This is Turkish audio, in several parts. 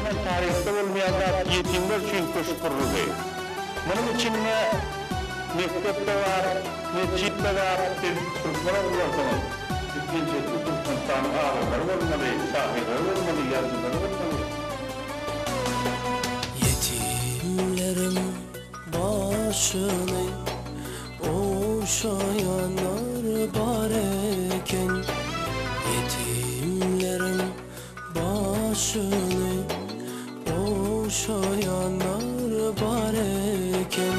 hemen tarihte olmayan yetimler için koşup kuruldu. Bunun için ne mektepte var, ne cidde var, Türkler olmalı. İkinci Türkmenistan ağırlar olmalı, sahiler olmalı, yazılar olmalı. Yetimlerin başını okşayanlar bareken, yetimlerin başını okşayanlar bareken,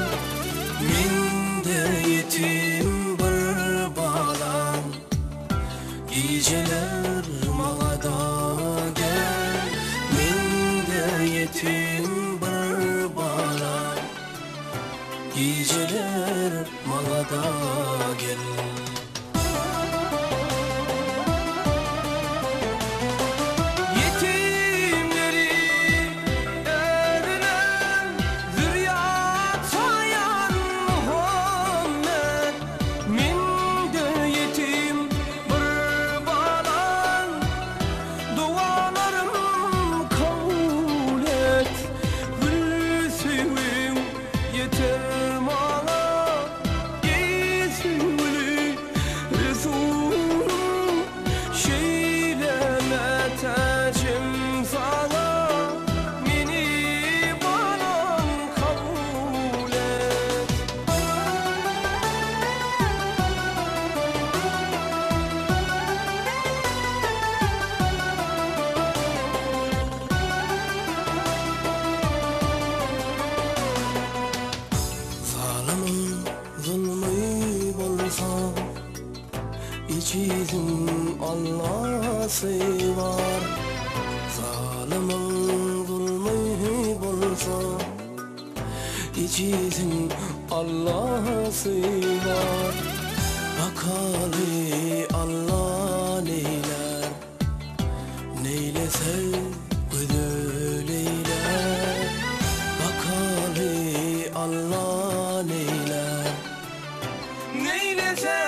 men de yetim bir balam, geceler malada gel. Men de yetim bir balam, geceler malada gel. İçizin Allah'sı var, zalimin zulmü bolsa, İçizin Allah'sı var. Bakali Allah neyler, neylese güzel eyler. Bakali Allah neyler, neylese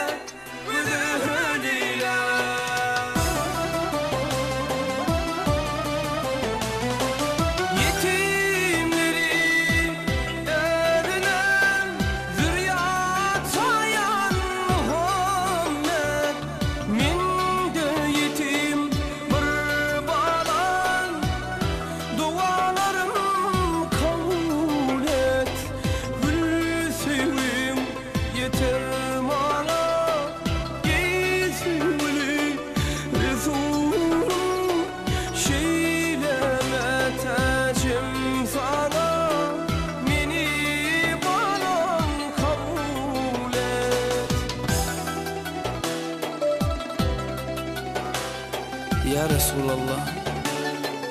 Ya Resulallah,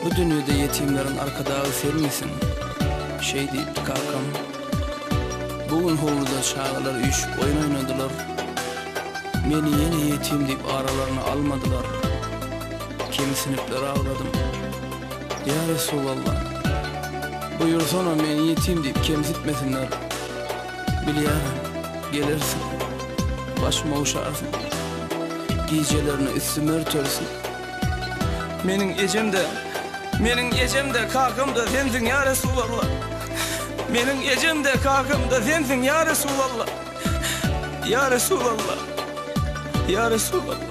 bu dünyada yetimlerin arkadağı sen misin? Şey deyip kalkam, bugün hovluda çağlar uyuşup oyun oynadılar. Beni yeni yetim deyip aralarına almadılar. Kemisinipler ağladım. Ya Resulallah, buyursana beni yetim deyip kemsitmesinler. Biliyorum, gelirsin, başıma uşarsın, giyecelerini üstüme örtersin. Menin ecemde kalkımda sensin ya Resulallah. Menin ecemde kalkımda sensin ya Resulallah. Ya Resulallah, ya Resulallah.